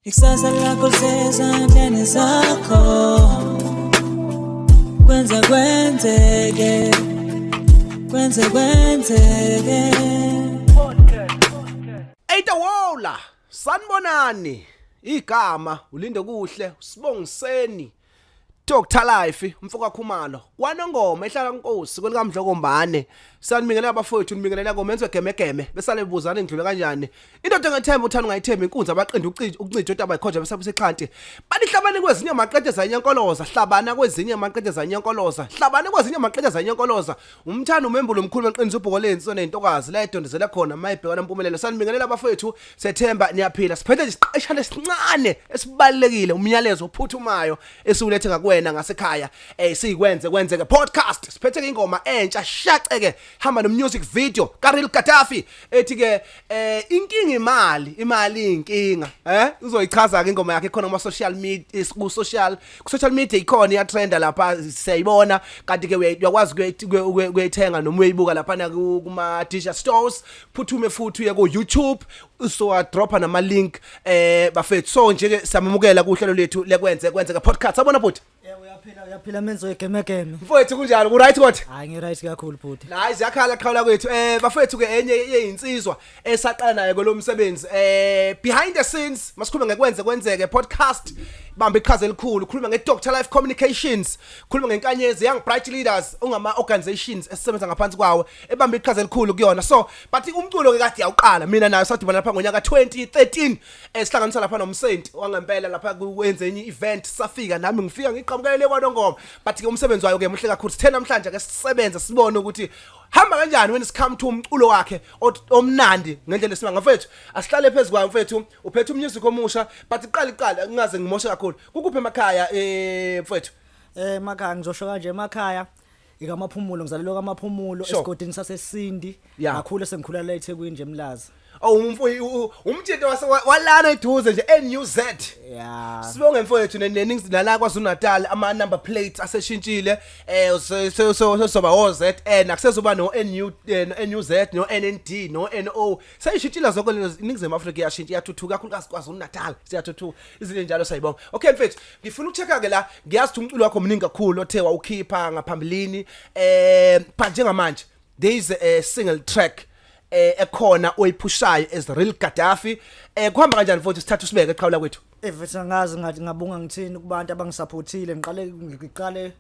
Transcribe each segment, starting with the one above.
Ikusasa lakho lisezandleni zakho. Kwenzekwenzeke Eyitawola sanibonani igama ulinde kuhle usibongiseni Dr Life umfoka Khumalo kwanongoma ehlala inkosi kwelikamdlokombane sanibingelela abafowethu nibingelela komenzwe gemegeme besale buzana endlule kanjani into engethemba uthanda ungayithemba inkunzi abaqinda ucinjo into abayikhonja besabusexhanti banihlabane kwezinye amaqede zanyankoloza hlabana kwezinye amaqede zanyankoloza hlabane kwezinye amaqede zanyankoloza umthanda umembulo omkhulu weqiniso ubhoko lensi nentokazi la edondezela khona mayibhekana impumelelo sanibingelela abafowethu sethemba niyaphila siphethe isiqeshana esincane esibalekile umyalezo ophuthumayo esiulethe ngakwena ngasekhaya siyikwenzeke podcast siphethe ingoma entsha shaceke hamba no music video ka RealGadaffi ethi ke inkinga imali inkinga uzoyichaza ke ingoma yakhe khona kuma social media ku social media ikhona iya trenda lapha siyayibona kanti ke uyakwazi ukuyithenga noma uyibuka lapha kuma digital stores phuthume futhi uye ku YouTube so dropha nama link bafethu so nje ke samamukela kuhlelo lethu lekwenzeke podcast abona bhuti uyaphila menzo egemegeme mfowethu kunjalo ku right kodwa hayi ngi right kakhulu bhuti nice yakhala qhawula kwethu bafethu ke enye yeyinsizwa esaqala naye kolomsebenzi behind the scenes masikhuluma ngekwenzekwenzeke podcast bamba iqhaza elikhulu khuluma ngeDr Life Communications khuluma ngenkanyezi young bright leaders ongama organizations esisebenza ngaphansi kwawo ebamba iqhaza elikhulu kuyona so but umculo ke kade yawuqala mina nayo sadibana lapha ngonyaka 2013 esihlanganisa lapha nomsenti wangempela lapha kwenze enye event safika nami ngifika ngiqhamukelele kwanongoma but ke umsebenzi wayo ke muhle kakhulu sithe namhlanje ke sisebenza sibone ukuthi hamba kanjani when come to umculo wakhe omnandi ngendlela esimanga mfethu asihlale phezukwayo mfethu uphethe umusic omusha but iqala ngingaze ngimoshe kakhulu kukuphi emakhaya mfethu emakhaya ngizosho kanje emakhaya ikamaphumulo ngizalelo kamaphumulo esigodini sasesindi kakhulu sengikhula la eThekwini nje emlazi umthetho walana eduze nje NUZ sibonge mfowethu nala kwaZulu Natal ama number plates aseshintshile soba OZN akusezoba no NUZ no NND no NO sayishintshila zonke iningizimu Africa yashintsha yathuthuka kakhulukazi kwaZulu Natal siyathuthuka izinto njalo sayibonga okay mfethu ngifuna ukuchecka ke la ngiyazi ukuthi umculo wakho omningi kakhulu othe wawukhipha ngaphambilini but njengamanje there is a single track ekhona oyiphushayo as RealGadaffi kuhamba kanjani futhi sithatha sibeke eqhawula kwethu evetha ngazi ngathi ngabonga ngithini kubantu abangisupportile ngiqale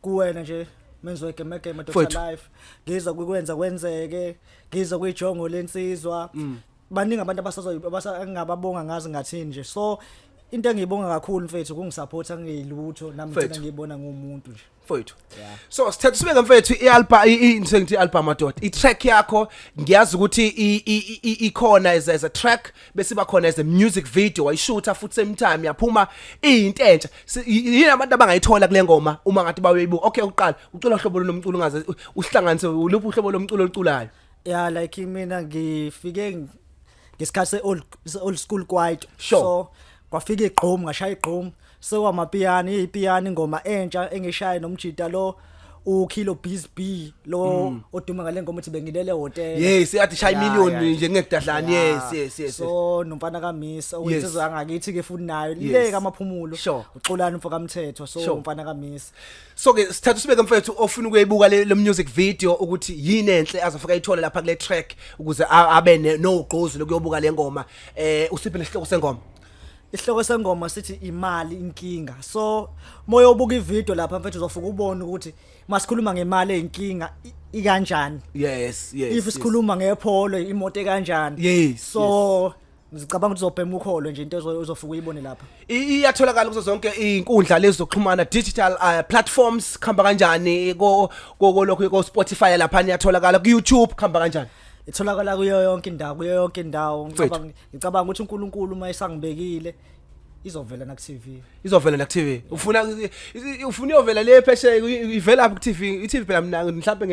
kuwena nje menzo egemegeme Dr Life ngiza kukwenza kwenzeke ngiza kuyijongo lensizwa baningi abantu abasangababonga ngazi ngathini nje so into engiyibonga kakhulu mfethu kungisupporta ngiyilutho nami ngicela ngiyibona ngomuntu nje mfethu so sithethe sibeke mfethu sengithi album madoda i-track yakho ngiyazi ukuthi ikhona as a track bese ba khona as a music video wayishootha futhi same time yaphuma into entsha yini abantu abangayithola kule ngoma uma ngathi bayoyibuka okay uqala ucula uhlobo lomculo ungaze uhlanganise uluphi uhlobo lomculo oliculayo like mina ngifike ngesikhathi old school quiet sure. So kwafika igqom ngashaya igqom sewamapiyano ipiyano ingoma entsha engishaya nomjida lo uKilo BSB lo oduma ngale ngoma uthi bengilele hotel yes yathi shaya million nje ngekudadlani yes so nomfana kaMisa owenzizwa ngakithi ke futhi nayo leka amaphumulo uxolana umfoka kamthetho so umfana kaMisa so ke sithatha sibeke mfethu ofuna ukuyibuka le music video ukuthi yini enhle azofika ayithola lapha kule track ukuze abe nogqozi lokuyobuka le ngoma usiphe nesihloko sengoma isihloko sengoma sithi imali inkinga so moyo obuka ivideo lapha mfethu uzofuka ubone ukuthi masikhuluma ngemali eyinkinga ikanjani yes if sikhuluma ngepholo imoto ekanjani so ngicabanga ukuthi uzobhema ukholo nje into uzofuka uyibone lapha iyatholakala kuzo zonke izinkundla lezi zokuxhumana digital platforms khamba kanjani lokho ko Spotify lapha iyatholakala ku YouTube khamba kanjani itholakala kuyo yonke indawo ngicabanga ukuthi uNkulunkulu mayisangibekile izovela na ku TV ufuna iyovela le pheshe ivela up ku TV iTV phela mina mhlawumbe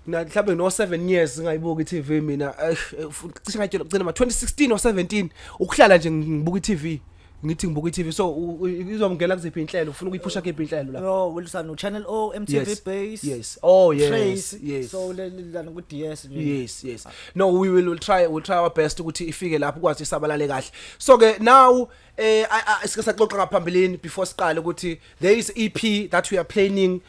mhlawumbe no 7 years ngayibuka iTV mina cishe ngayitshela kugcina ma 2016 or 17 ukuhlala nje ngibuka iTV ngithi ngibuka iTV so izomngena kuziphi inhlelo ufuna ukuyiphusha kephi inhlelo la no Wilson channel O MTV base yes oh yes Trace, yes so lana ku DS nje yes no we'll try our best ukuthi ifike lapho kwathi isabalale kahle so ke now isike saxoxa ngaphambilini before siqale ukuthi there is EP that we are planning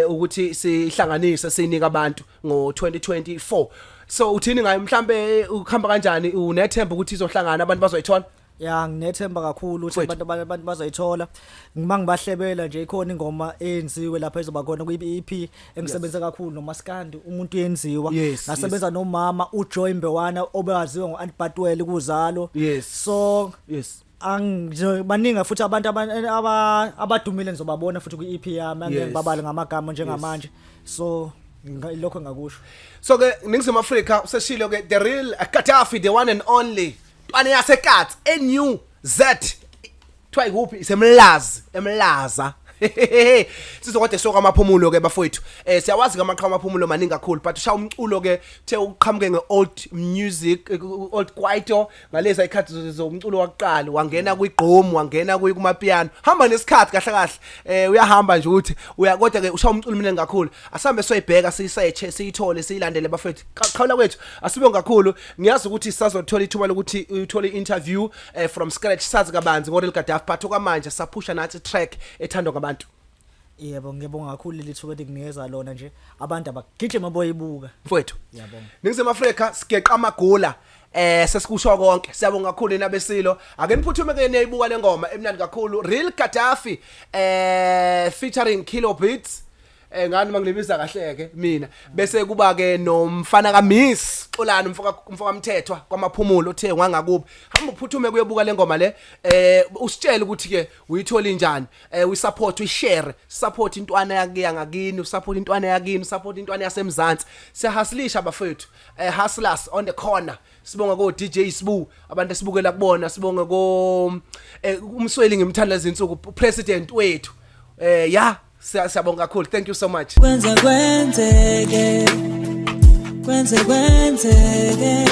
ukuthi sihlanganise sinika abantu ngo 2024 so uthini ngayo mhlambe ukuhamba kanjani unethemba ukuthi izohlangana abantu bazoyithola ya nginethemba kakhulu ukuthi abantu bazoyithola ngimangibahlebela nje ikhona ingoma eyenziwe lapha ezoba khona ku-EP engisebenza kakhulu noMaskandi umuntu yenziwa ngasebenza nomama uJoy Mbewana obewaziwa ngoAntbatwele kuzalo so baningi futhi abantu abadumile ngizobabona futhi ku-EP yami angibabala ngamagama njengamanje so lokho ngakusho so ke ningizimu Afrika useshilo ke the real Gadaffi the one and only Ntwana yaseKatsi eNew Z kuthiwa ikuphi isemlaza sizokade soka amaphumulo ke bafowethu siyawazi kamaqhawe amaphumulo maningi kakhulu but usha umculo ke the uqhamuke ngeold music old kwaito ngaleza ikhathi zomculo waqala wangena kwiGqom wangena kumapiano hamba nesikhathi kahle kahle uyahamba nje ukuthi uyakodwa ke usha umculo mina kakhulu asambe soyibheka siyisearch siyithole siyilandele bafowethu qhawula kwethu asibonge kakhulu ngiyazi ukuthi sizothola ithuba lokuthi uthole interview from scratch sazi kabanzi ngoRealGadaffi but okwamanje saphusha nathi track ethandwa yebo ngiyabonga kakhulu lithuba likunikeza lona nje abantu abagijima maboyibuka mfowethu yabonga ningizimu Afrika sigeqa amagula sesikusho konke siyabonga kakhulu nabesilo ake niphuthume ke niyibuka lengoma emnandi kakhulu RealGadaffi featuring Kilobits ngani mangilibiza kahle ke mina bese kuba ke nomfana kaMiss Xolani umfoka mthethwa kwamaphumulo uthe wangakubi hamba uphuthume kuyebuka lengoma le usitshela ukuthi ke uyithola injani we support we share support intwana yangakini support intwana yakini support intwana yasemzansi siyahasilisha bafethu hustlers on the corner sibonga ko DJ Sbu abantu esibukela kubona sibonga ko umsweli ngimthanda lezinsuku president wethu siyabonga kakhulu thank you so much Kwenzekwenzeke